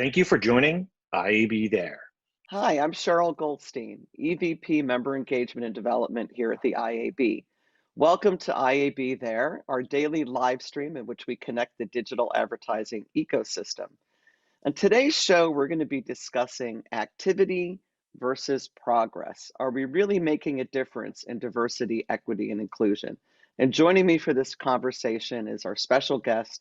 Thank you for joining IAB There. Hi, I'm Cheryl Goldstein, EVP Member Engagement and Development here at the IAB. Welcome to IAB There, our daily live stream in which we connect the digital advertising ecosystem. On today's show, we're going to be discussing activity versus progress. Are we really making a difference in diversity, equity, and inclusion? And joining me for this conversation is our special guest,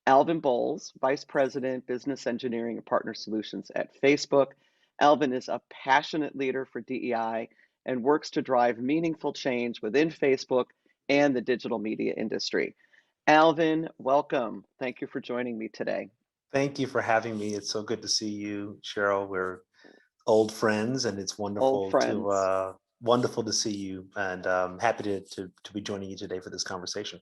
Alvin Bowles, Vice President, Business Engineering and Partner Solutions at Facebook. Alvin is a passionate leader for DEI and works to drive meaningful change within Facebook and the digital media industry. Alvin, welcome. Thank you for joining me today. Thank you for having me. It's so good to see you, Cheryl. We're old friends, and it's Old wonderful to friends. see you. And happy to be joining you today for this conversation.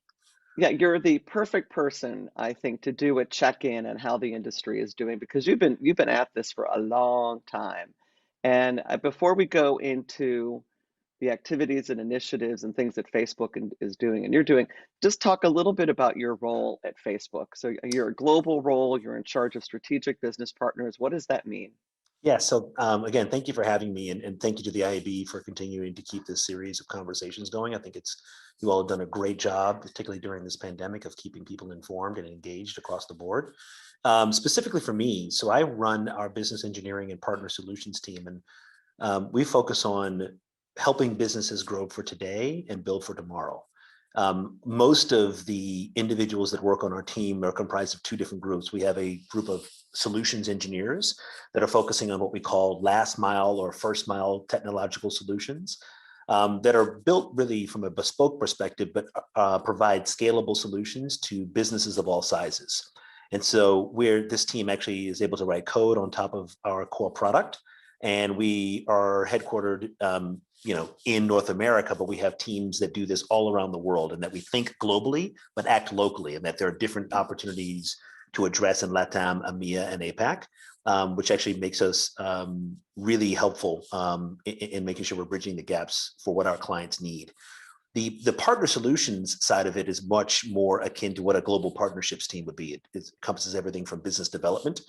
Yeah, you're the perfect person, I think, to do a check-in on how the industry is doing because you've been at this for a long time. And before we go into the activities and initiatives and things that is doing and you're doing, just talk a little bit about your role at Facebook. So you're a global role, you're in charge of strategic business partners. What does that mean? Yeah, so again, thank you for having me, and thank you to the IAB for continuing to keep this series of conversations going. I think you all have done a great job, particularly during this pandemic, of keeping people informed and engaged across the board. Specifically for me, so I run our business engineering and partner solutions team, and we focus on helping businesses grow for today and build for tomorrow. Most of the individuals that work on our team are comprised of two different groups. We have a group of solutions engineers that are focusing on what we call last mile or first mile technological solutions that are built really from a bespoke perspective, but provide scalable solutions to businesses of all sizes. And so this team actually is able to write code on top of our core product. And we are headquartered in North America, but we have teams that do this all around the world, and that we think globally, but act locally, and that there are different opportunities to address in LATAM, EMEA, and APAC, which actually makes us really helpful in making sure we're bridging the gaps for what our clients need. The partner solutions side of it is much more akin to what a global partnerships team would be. It encompasses everything from business development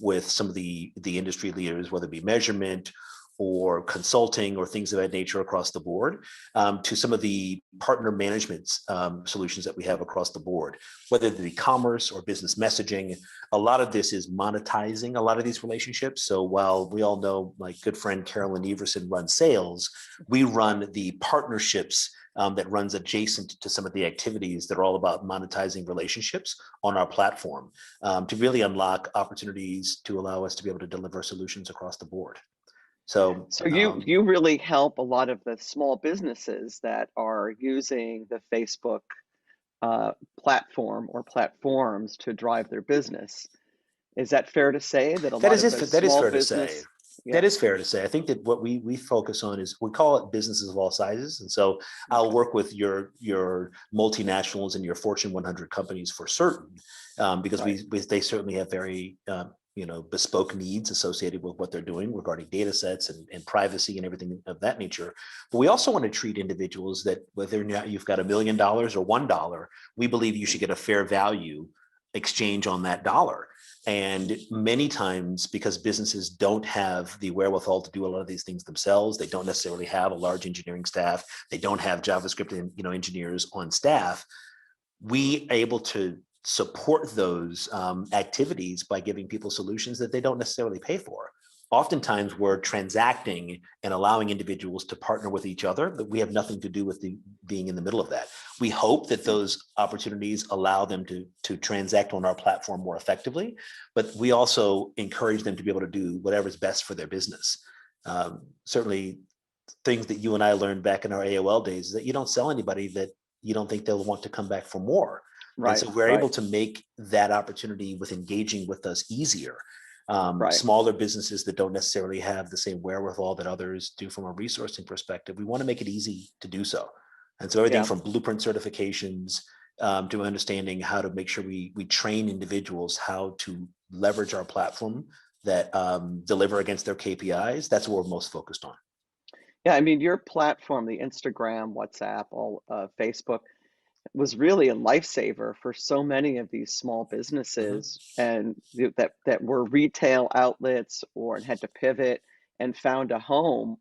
with some of the industry leaders, whether it be measurement or consulting or things of that nature across the board, to some of the partner management solutions that we have across the board, whether it be commerce or business messaging. A lot of this is monetizing a lot of these relationships. So while we all know my good friend Carolyn Everson runs sales, we run the partnerships that runs adjacent to some of the activities that are all about monetizing relationships on our platform to really unlock opportunities to allow us to be able to deliver solutions across the board. So You really help a lot of the small businesses that are using the Facebook platform or platforms to drive their business. Is that fair to say that a that lot of is those that is small fair to say. business, yeah, That is fair to say. I think that what we focus on is, we call it businesses of all sizes. And so I'll okay, work with your multinationals and your Fortune 100 companies for certain, because right, they certainly have very bespoke needs associated with what they're doing regarding data sets and privacy and everything of that nature. But we also want to treat individuals that, whether or not you've got $1 million or $1, we believe you should get a fair value exchange on that dollar. And many times, because businesses don't have the wherewithal to do a lot of these things themselves, they don't necessarily have a large engineering staff, they don't have JavaScript engineers on staff, we are able to support those activities by giving people solutions that they don't necessarily pay for. Oftentimes we're transacting and allowing individuals to partner with each other, but we have nothing to do with being in the middle of that. We hope that those opportunities allow them to transact on our platform more effectively, but we also encourage them to be able to do whatever's best for their business. Certainly things that you and I learned back in our AOL days is that you don't sell anybody that you don't think they'll want to come back for more. And right, so we're able right, to make that opportunity with engaging with us easier. right, Smaller businesses that don't necessarily have the same wherewithal that others do from a resourcing perspective, we want to make it easy to do so. And so everything yeah. from blueprint certifications to understanding how to make sure we train individuals how to leverage our platform that deliver against their KPIs, that's what we're most focused on. Yeah, I mean, your platform, the Instagram, WhatsApp, all Facebook, was really a lifesaver for so many of these small Mhm. businesses and that were retail outlets or had to pivot and found a home,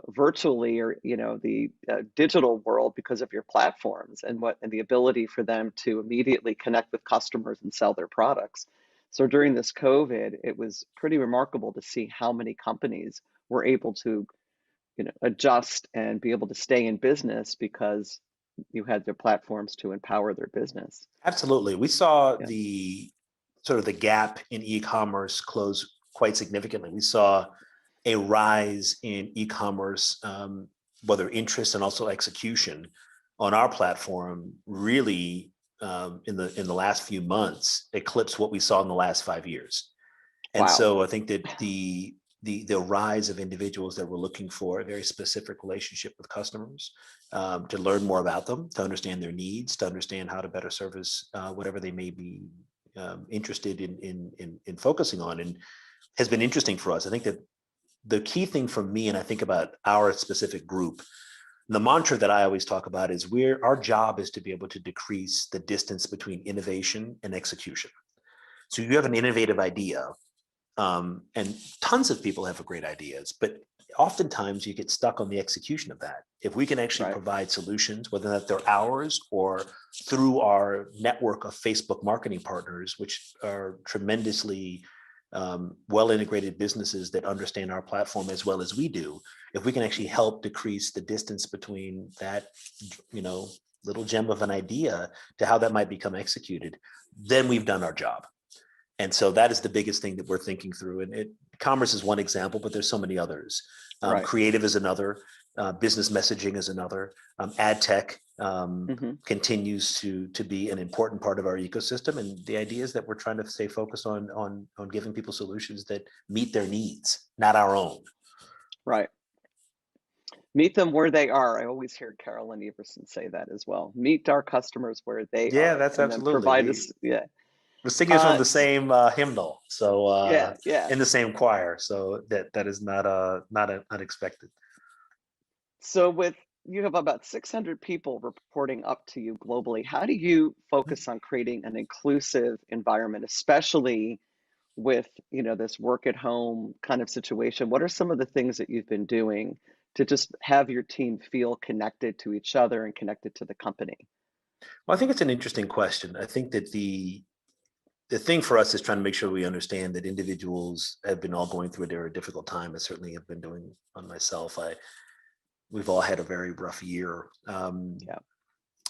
virtually or the digital world because of your platforms and the ability for them to immediately connect with customers and sell their products. So during this COVID, it was pretty remarkable to see how many companies were able to adjust and be able to stay in business because you had their platforms to empower their business. Absolutely. We saw Yeah. the sort of the gap in e-commerce close quite significantly. We saw a rise in e-commerce, whether interest and also execution on our platform really in the last few months eclipsed what we saw in the last 5 years. And Wow. so I think that the rise of individuals that were looking for a very specific relationship with customers, to learn more about them, to understand their needs, to understand how to better service whatever they may be interested in focusing on, and has been interesting for us. I think that the key thing for me, and I think about our specific group, the mantra that I always talk about is our job is to be able to decrease the distance between innovation and execution. So you have an innovative idea, and tons of people have great ideas, but oftentimes you get stuck on the execution of that. If we can actually Right. provide solutions, whether that they're ours or through our network of Facebook marketing partners, which are tremendously well integrated businesses that understand our platform as well as we do, if we can actually help decrease the distance between that, little gem of an idea to how that might become executed, then we've done our job. And so that is the biggest thing that we're thinking through. And commerce is one example, but there's so many others. Right. Creative is another. Business messaging is another. Ad tech Hmm. continues to be an important part of our ecosystem. And the idea is that we're trying to stay focused on giving people solutions that meet their needs, not our own. Right. Meet them where they are. I always hear Carolyn Everson say that as well. Meet our customers where they Yeah, are, that's and then absolutely. provide us. Yeah. We're singing from Uh, the s- same hymnal, so yeah. Yeah. in the same choir. So that is not unexpected. So with you have about 600 people reporting up to you globally. How do you focus on creating an inclusive environment, especially with, this work at home kind of situation? What are some of the things that you've been doing to just have your team feel connected to each other and connected to the company? Well, I think it's an interesting question. I think that the thing for us is trying to make sure we understand that individuals have been all going through a very difficult time. I certainly have been doing on myself. We've all had a very rough year, Yeah.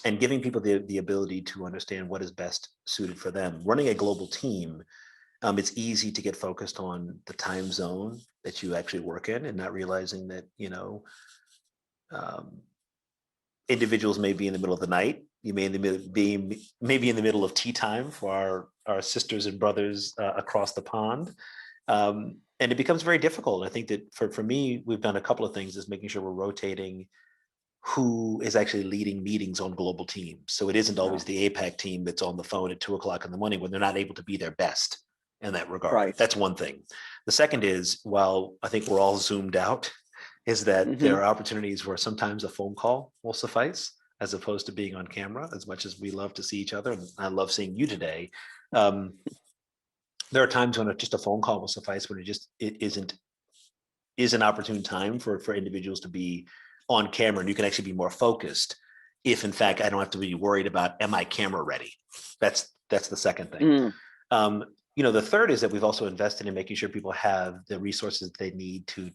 and giving people the ability to understand what is best suited for them. Running a global team, it's easy to get focused on the time zone that you actually work in, and not realizing that um, individuals may be in the middle of the night. You may be maybe in the middle of tea time for our sisters and brothers across the pond. And it becomes very difficult. I think that for me, we've done a couple of things, is making sure we're rotating who is actually leading meetings on global teams. So it isn't always No. the APAC team that's on the phone at 2 o'clock in the morning when they're not able to be their best in that regard. Right. That's one thing. The second is, while I think we're all zoomed out, is that there Hmm. are opportunities where sometimes a phone call will suffice as opposed to being on camera. As much as we love to see each other, and I love seeing you today, um, there are times when just a phone call will suffice, when it is an opportune time for individuals to be on camera, and you can actually be more focused if in fact I don't have to be worried about, am I camera ready. That's the second thing. Mm. um, the third is that we've also invested in making sure people have the resources they need to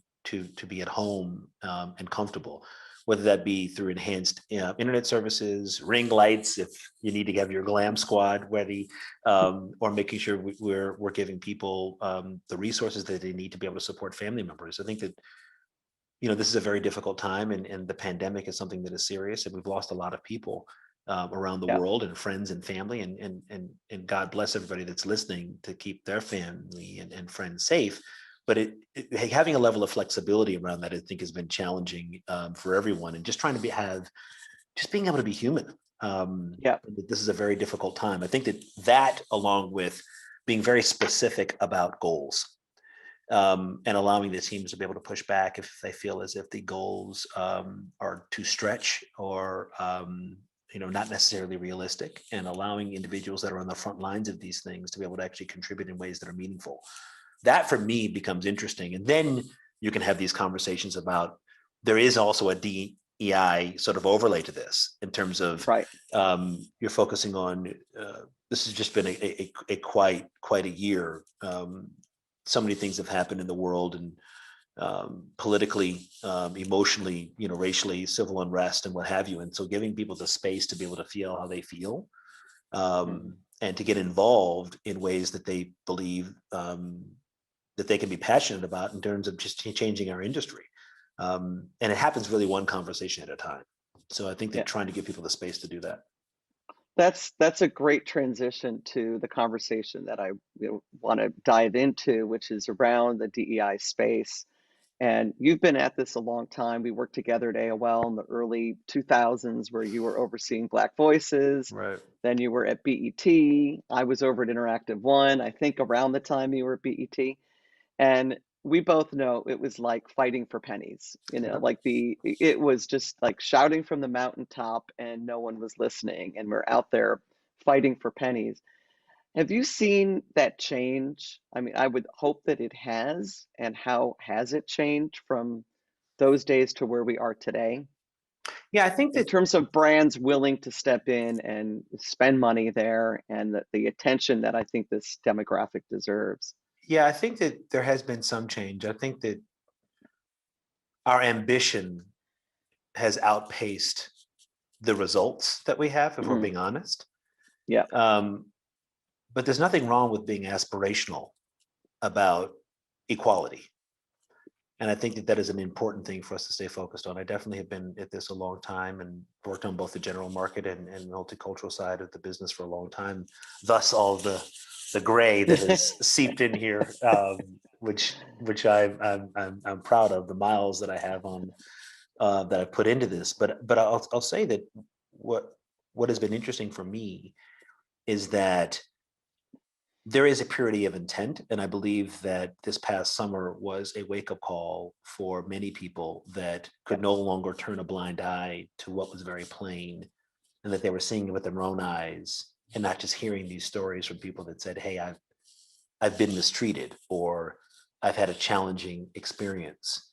be at home and comfortable, whether that be through enhanced internet services, ring lights if you need to have your glam squad ready, or making sure we're giving people the resources that they need to be able to support family members. I think that this is a very difficult time, and the pandemic is something that is serious, and we've lost a lot of people around the Yeah. world, and friends and family, and God bless everybody that's listening to keep their family and friends safe. But having a level of flexibility around that, I think, has been challenging for everyone, and just trying to just being able to be human. Yeah. This is a very difficult time. I think that along with being very specific about goals, and allowing the teams to be able to push back if they feel as if the goals are too stretch, or not necessarily realistic, and allowing individuals that are on the front lines of these things to be able to actually contribute in ways that are meaningful. That for me becomes interesting. And then you can have these conversations about, there is also a DEI sort of overlay to this in terms of Right. you're focusing on, this has just been a quite a year. So many things have happened in the world, and politically, emotionally, racially, civil unrest and what have you. And so giving people the space to be able to feel how they feel, and to get involved in ways that they believe that they can be passionate about in terms of just changing our industry. And it happens really one conversation at a time. So I think that trying to give people the space to do that. That's a great transition to the conversation that I want to dive into, which is around the DEI space. And you've been at this a long time. We worked together at AOL in the early 2000s, where you were overseeing Black Voices. Right. Then you were at BET. I was over at Interactive One, I think around the time you were at BET. And we both know it was like fighting for pennies, like it was just like shouting from the mountaintop and no one was listening. And we're out there fighting for pennies. Have you seen that change? I mean, I would hope that it has. And how has it changed from those days to where we are today? Yeah, I think In that, terms of brands willing to step in and spend money there, and the attention that I think this demographic deserves. yeah, I think that there has been some change. I think that our ambition has outpaced the results that we have, if we're Mhm. being honest. Yeah. But there's nothing wrong with being aspirational about equality. And I think that that is an important thing for us to stay focused on. I definitely have been at this a long time and worked on both the general market and multicultural side of the business for a long time. Thus, all the gray that has seeped in here, which I'm proud of, the miles that I have on that I put into this. But I'll say that what has been interesting for me is that there is a purity of intent. And I believe that this past summer was a wake-up call for many people that could no longer turn a blind eye to what was very plain, and that they were seeing it with their own eyes and not just hearing these stories from people that said, hey, I've been mistreated, or I've had a challenging experience.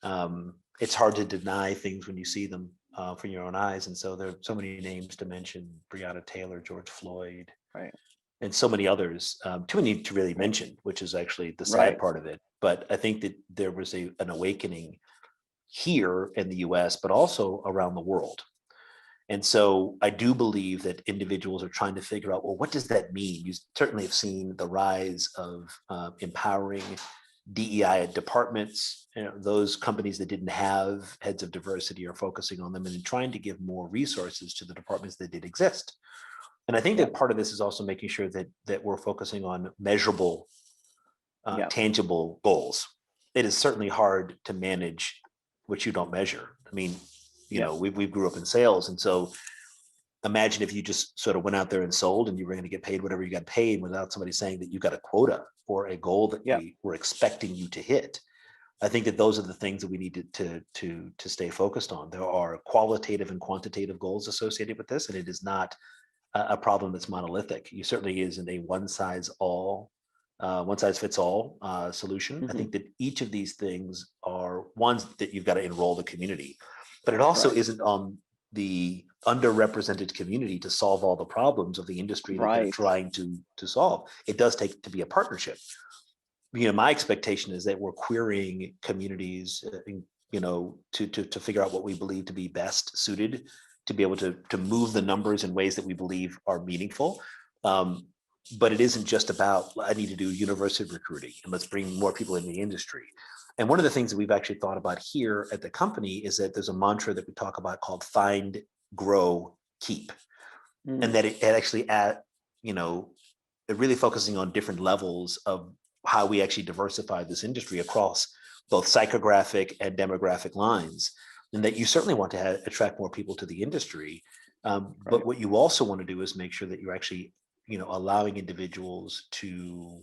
It's hard to deny things when you see them from your own eyes. And so there are so many names to mention: Breonna Taylor, George Floyd, Right. and so many others, too many to really mention, which is actually the sad Right. part of it. But I think that there was an awakening here in the US, but also around the world. And so I do believe that individuals are trying to figure out, well, what does that mean? You certainly have seen the rise of empowering DEI departments. Those companies that didn't have heads of diversity are focusing on them and trying to give more resources to the departments that did exist. And I think that part of this is also making sure that we're focusing on measurable, tangible goals. It is certainly hard to manage what you don't measure. I mean, we grew up in sales, and so imagine if you just sort of went out there and sold, and you were going to get paid whatever you got paid without somebody saying that you got a quota or a goal that we were expecting you to hit. I think that those are the things that we need to stay focused on. There are qualitative and quantitative goals associated with this, and it is not a problem that's monolithic. You certainly isn't a one size fits all solution. I think that each of these things are ones that you've got to enroll the community, but it also isn't on the underrepresented community to solve all the problems of the industry that they're trying to solve. It does take to be a partnership. My expectation is that we're querying communities, to figure out what we believe to be best suited to be able to move the numbers in ways that we believe are meaningful. But it isn't just about, I need to do university recruiting and let's bring more people in the industry. And one of the things that we've actually thought about here at the company is that there's a mantra that we talk about called find, grow, keep. And that it actually it really focusing on different levels of how we actually diversify this industry across both psychographic and demographic lines. And that you certainly want to attract more people to the industry. But what you also want to do is make sure that you're actually, allowing individuals to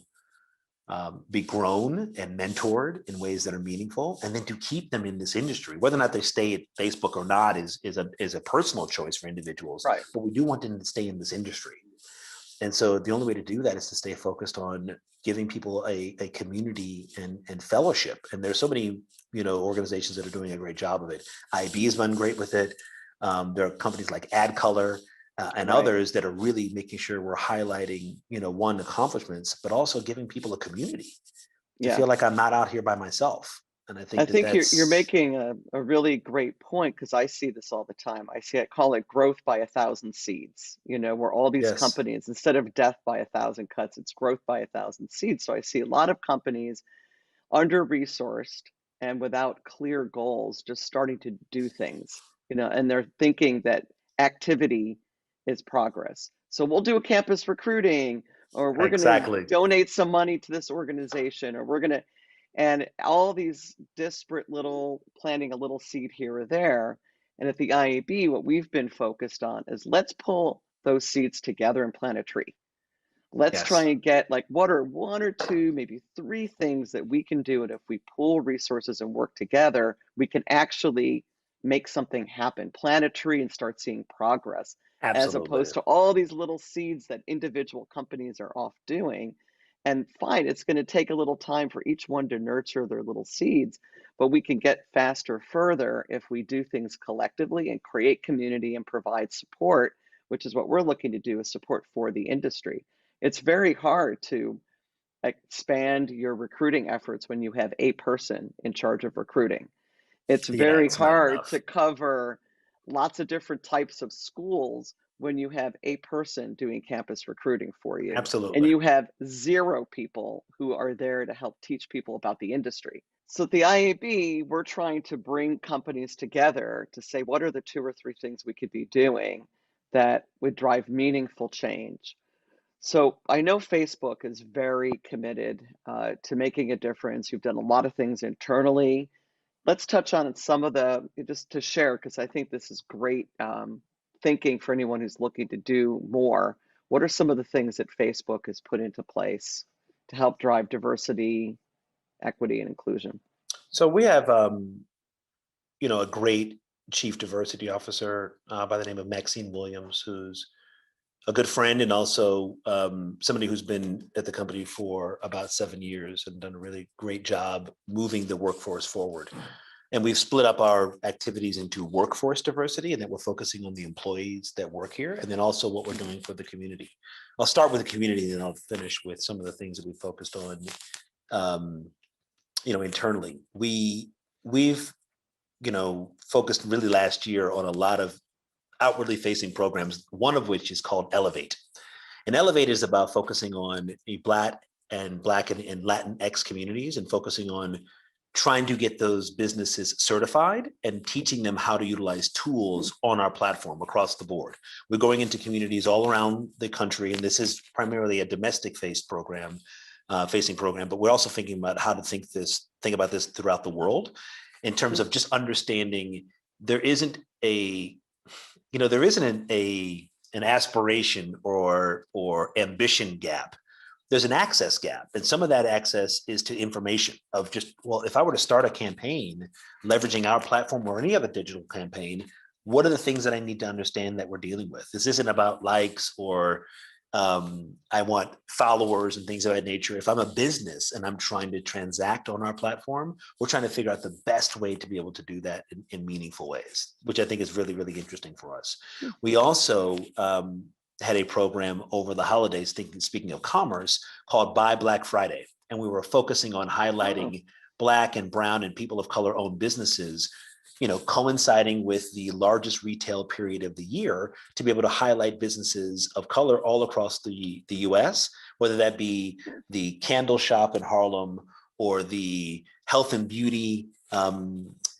be grown and mentored in ways that are meaningful, and then to keep them in this industry. Whether or not they stay at Facebook or not is a personal choice for individuals, Right. but we do want them to stay in this industry. And so the only way to do that is to stay focused on giving people a community and fellowship. And there's so many, organizations that are doing a great job of it. IAB has been great with it. There are companies like AdColor and Right. others that are really making sure we're highlighting, one, accomplishments, but also giving people a community to Yeah. feel like I'm not out here by myself. And I think you're making a really great point, because I see this all the time. I call it growth by 1,000 seeds, where all these Yes, companies, instead of death by 1,000 cuts, it's growth by 1,000 seeds. So I see a lot of companies under-resourced and without clear goals, just starting to do things, and they're thinking that activity is progress. So we'll do a campus recruiting, or we're going to exactly. donate some money to this organization, or we're going to, and all these disparate little, planting a little seed here or there. And at the IAB, what we've been focused on is, let's pull those seeds together and plant a tree. Let's try Yes, and get, like, what are one or two, maybe three things that we can do, and if we pool resources and work together, we can actually make something happen, plant a tree and start seeing progress, as absolutely. opposed to all these little seeds that individual companies are off doing. And fine, it's going to take a little time for each one to nurture their little seeds, but we can get faster further if we do things collectively and create community and provide support, which is what we're looking to do, is support for the industry. It's very hard to expand your recruiting efforts when you have a person in charge of recruiting. It's Yeah, very it's not hard enough. to cover lots of different types of schools when you have a person doing campus recruiting for you, and Absolutely. you have zero people who are there to help teach people about the industry. So at the IAB, we're trying to bring companies together to say, what are the two or three things we could be doing that would drive meaningful change? So I know Facebook is very committed to making a difference. You've done a lot of things internally. Let's touch on some of the, just to share, because I think this is great thinking for anyone who's looking to do more. What are some of the things that Facebook has put into place to help drive diversity, equity, and inclusion? So we have, a great chief diversity officer by the name of Maxine Williams, who's a good friend and also somebody who's been at the company for about 7 years and done a really great job moving the workforce forward. And we've split up our activities into workforce diversity, and then we're focusing on the employees that work here, and then also what we're doing for the community. I'll start with the community, and I'll finish with some of the things that we focused on, internally. We've focused really last year on a lot of outwardly facing programs, one of which is called Elevate. And Elevate is about focusing on a Black and Latinx communities, and focusing on trying to get those businesses certified and teaching them how to utilize tools on our platform across the board. We're going into communities all around the country, and this is primarily a domestic facing program, but we're also thinking about how to think about this throughout the world, in terms of just understanding there isn't an aspiration or ambition gap. There's an access gap, and some of that access is to information of just, well, if I were to start a campaign leveraging our platform or any other digital campaign, what are the things that I need to understand that we're dealing with? This isn't about likes or I want followers and things of that nature. If I'm a business and I'm trying to transact on our platform, we're trying to figure out the best way to be able to do that in meaningful ways, which I think is really, really interesting for us. We also had a program over the holidays, speaking of commerce, called Buy Black Friday. And we were focusing on highlighting Black and brown and people of color owned businesses, coinciding with the largest retail period of the year, to be able to highlight businesses of color all across the US, whether that be the candle shop in Harlem or the health and beauty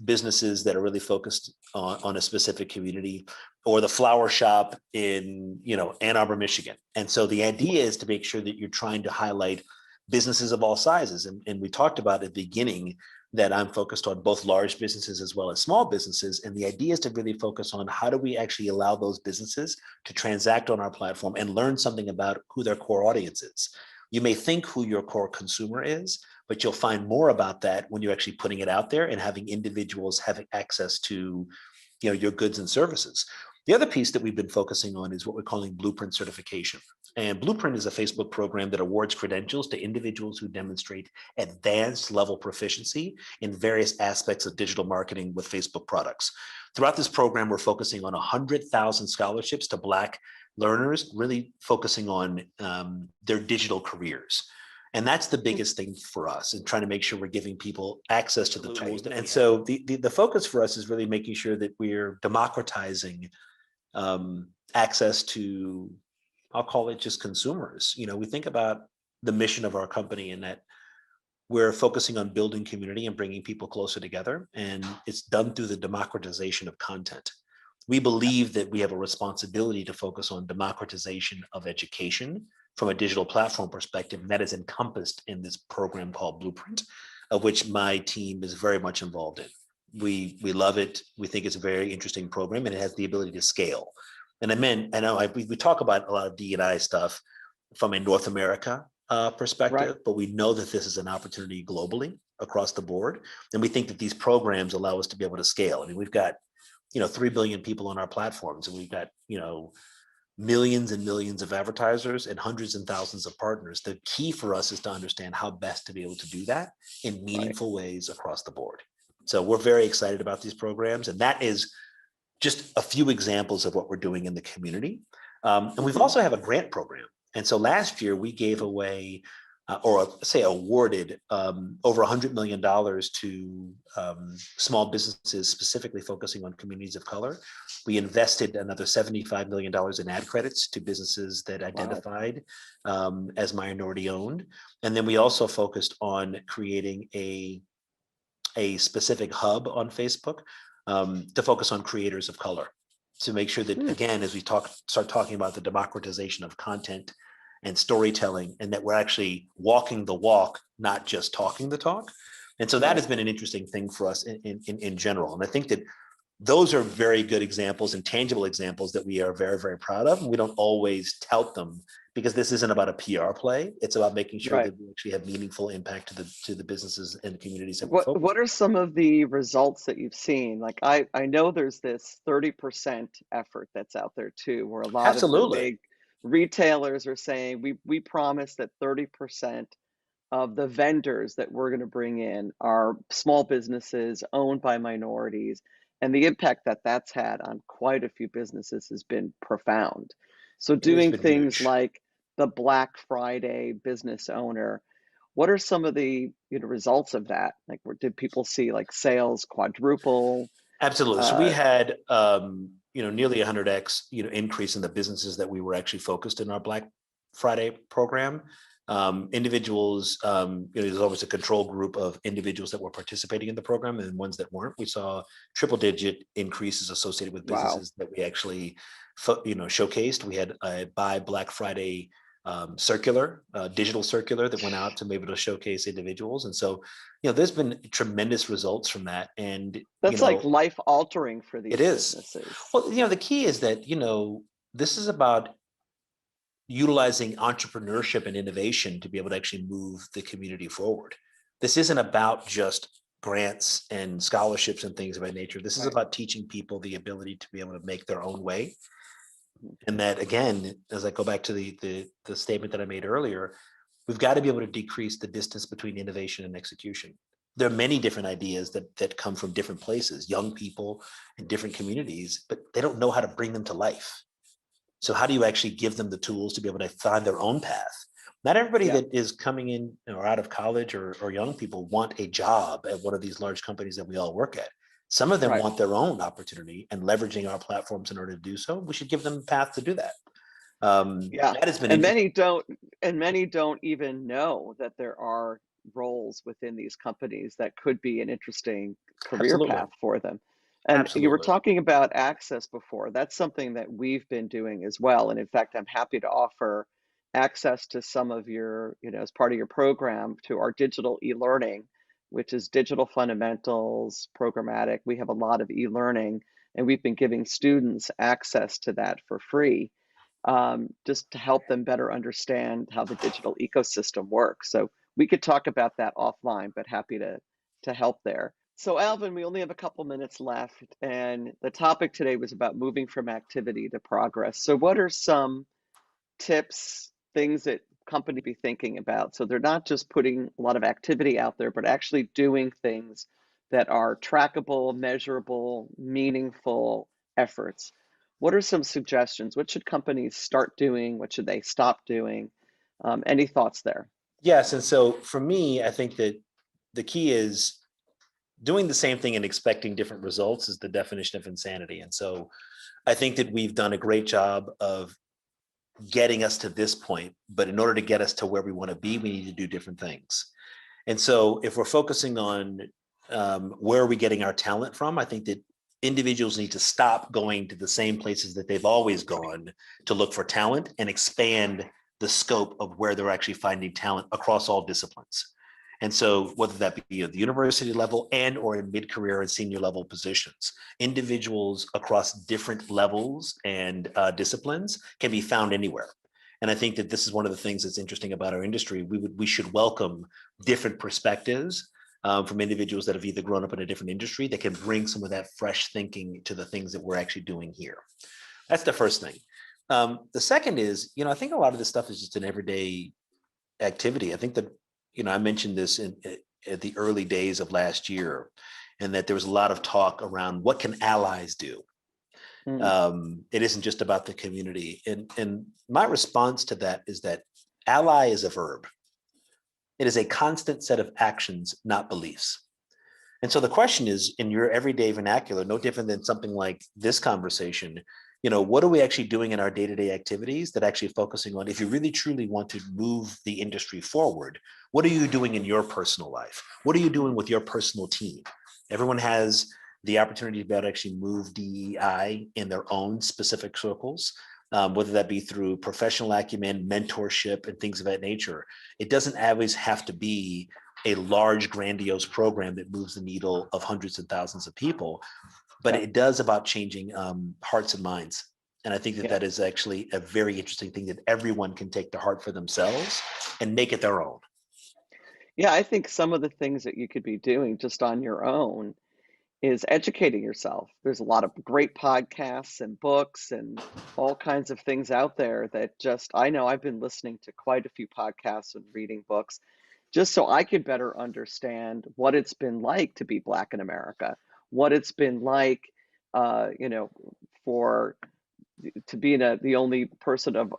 businesses that are really focused on a specific community, or the flower shop in Ann Arbor, Michigan. And so the idea is to make sure that you're trying to highlight businesses of all sizes. And we talked about at the beginning that I'm focused on both large businesses as well as small businesses. And the idea is to really focus on how do we actually allow those businesses to transact on our platform and learn something about who their core audience is. You may think who your core consumer is, but you'll find more about that when you're actually putting it out there and having individuals having access to, your goods and services. The other piece that we've been focusing on is what we're calling Blueprint certification. And Blueprint is a Facebook program that awards credentials to individuals who demonstrate advanced level proficiency in various aspects of digital marketing with Facebook products. Throughout this program, we're focusing on 100,000 scholarships to Black learners, really focusing on their digital careers. And that's the biggest thing for us, and trying to make sure we're giving people access to the tools. And so the focus for us is really making sure that we're democratizing access to, I'll call it just consumers. We think about the mission of our company in that we're focusing on building community and bringing people closer together. And it's done through the democratization of content. We believe that we have a responsibility to focus on democratization of education from a digital platform perspective, and that is encompassed in this program called Blueprint, of which my team is very much involved in. We love it. We think it's a very interesting program, and it has the ability to scale. And I know we talk about a lot of D&I stuff from a North America perspective, but we know that this is an opportunity globally across the board. And we think that these programs allow us to be able to scale. I mean, we've got 3 billion people on our platforms, and we've got, millions and millions of advertisers and hundreds and thousands of partners. The key for us is to understand how best to be able to do that in meaningful ways across the board. So we're very excited about these programs, and that is just a few examples of what we're doing in the community. And we've also have a grant program. And so last year we gave away awarded over $100 million to small businesses, specifically focusing on communities of color. We invested another $75 million in ad credits to businesses that identified as minority owned. And then we also focused on creating a specific hub on Facebook to focus on creators of color, to make sure that, again, as we start talking about the democratization of content and storytelling, and that we're actually walking the walk, not just talking the talk. And so that has been an interesting thing for us in general. And I think that those are very good examples and tangible examples that we are very, very proud of. And we don't always tout them, because this isn't about a PR play. It's about making sure that we actually have meaningful impact to the businesses and the communities that we're focused on. What are some of the results that you've seen? Like I know there's this 30% effort that's out there too, where a lot of the big retailers are saying we promise that 30% of the vendors that we're going to bring in are small businesses owned by minorities, and the impact that that's had on quite a few businesses has been profound. So doing things like the Black Friday business owner, what are some of the results of that? Like, did people see like sales quadruple? Absolutely. So we had nearly 100x increase in the businesses that we were actually focused in our Black Friday program. Individuals, there's always a control group of individuals that were participating in the program and ones that weren't. We saw triple-digit increases associated with businesses that we actually showcased. We had a Buy Black Friday circular, digital circular that went out to be able to showcase individuals. And so, there's been tremendous results from that. And that's like life altering for these businesses. Well, the key is that, this is about utilizing entrepreneurship and innovation to be able to actually move the community forward. This isn't about just grants and scholarships and things of that nature. This is about teaching people the ability to be able to make their own way. And that, again, as I go back to the statement that I made earlier, we've got to be able to decrease the distance between innovation and execution. There are many different ideas that come from different places, young people in different communities, but they don't know how to bring them to life. So how do you actually give them the tools to be able to find their own path? Not everybody that is coming in or out of college or young people want a job at one of these large companies that we all work at. Some of them want their own opportunity, and leveraging our platforms in order to do so, we should give them a path to do that. That has been many don't even know that there are roles within these companies that could be an interesting career path for them. And you were talking about access before. That's something that we've been doing as well. And in fact, I'm happy to offer access to some of your, as part of your program, to our digital e-learning, which is digital fundamentals, programmatic. We have a lot of e-learning, and we've been giving students access to that for free. just to help them better understand how the digital ecosystem works. So we could talk about that offline, but happy to help there. So Alvin, we only have a couple minutes left, and the topic today was about moving from activity to progress. So what are some tips, things that company be thinking about? So they're not just putting a lot of activity out there, but actually doing things that are trackable, measurable, meaningful efforts. What are some suggestions? What should companies start doing? What should they stop doing? Any thoughts there? Yes. And so for me, I think that the key is doing the same thing and expecting different results is the definition of insanity. And so I think that we've done a great job of getting us to this point, but in order to get us to where we want to be, we need to do different things. And so if we're focusing on where are we getting our talent from, I think that individuals need to stop going to the same places that they've always gone to look for talent and expand the scope of where they're actually finding talent across all disciplines. And so whether that be at the university level and or in mid-career and senior level positions, individuals across different levels and disciplines can be found anywhere. And I think that this is one of the things that's interesting about our industry. We should welcome different perspectives from individuals that have either grown up in a different industry that can bring some of that fresh thinking to the things that we're actually doing here. That's the first thing. The second is, I think a lot of this stuff is just an everyday activity. I think that, I mentioned this at the early days of last year, and that there was a lot of talk around what can allies do. It isn't just about the community. And my response to that is that ally is a verb. It is a constant set of actions, not beliefs. And so the question is, in your everyday vernacular, no different than something like this conversation, what are we actually doing in our day-to-day activities that actually focusing on, if you really truly want to move the industry forward, what are you doing in your personal life? What are you doing with your personal team? Everyone has the opportunity to be able to actually move DEI in their own specific circles, whether that be through professional acumen, mentorship, and things of that nature. It doesn't always have to be a large, grandiose program that moves the needle of hundreds and thousands of people, but it does about changing hearts and minds. And I think that that is actually a very interesting thing that everyone can take to heart for themselves and make it their own. Yeah, I think some of the things that you could be doing just on your own is educating yourself. There's a lot of great podcasts and books and all kinds of things out there that I know I've been listening to quite a few podcasts and reading books just so I could better understand what it's been like to be Black in America, what it's been like, for to be the only person of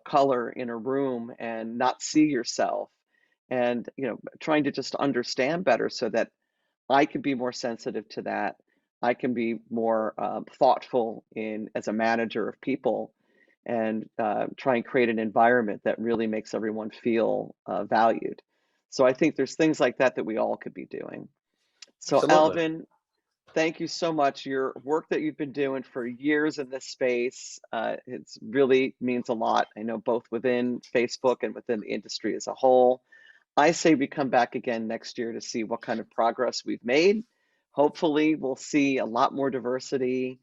color in a room and not see yourself, and trying to just understand better so that I can be more sensitive to that. I can be more thoughtful as a manager of people, and try and create an environment that really makes everyone feel valued. So I think there's things like that we all could be doing. So Absolutely. Alvin, thank you so much. Your work that you've been doing for years in this space, it really means a lot. I know both within Facebook and within the industry as a whole. I say we come back again next year to see what kind of progress we've made. Hopefully, we'll see a lot more diversity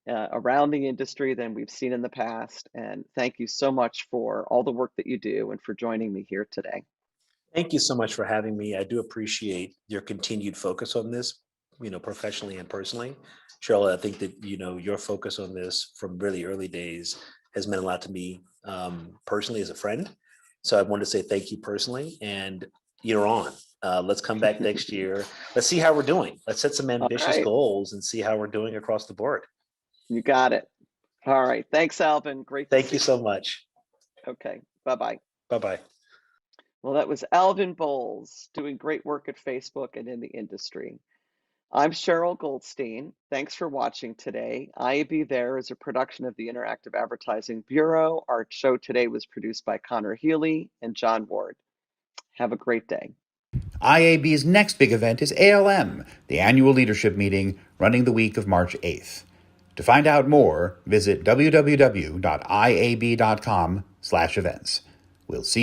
around the industry than we've seen in the past. And thank you so much for all the work that you do and for joining me here today. Thank you so much for having me. I do appreciate your continued focus on this, professionally and personally. Cheryl, I think that, your focus on this from really early days has meant a lot to me personally as a friend. So I want to say thank you personally, and you're on. Let's come back next year. Let's see how we're doing. Let's set some ambitious goals and see how we're doing across the board. You got it. All right. Thanks, Alvin. Great to see you. Thank you so much. Okay. Bye-bye. Bye-bye. Well, that was Alvin Bowles doing great work at Facebook and in the industry. I'm Cheryl Goldstein. Thanks for watching today. IAB There is a production of the Interactive Advertising Bureau. Our show today was produced by Connor Healy and John Ward. Have a great day. IAB's next big event is ALM, the annual leadership meeting running the week of March 8th. To find out more, visit www.iab.com/events. We'll see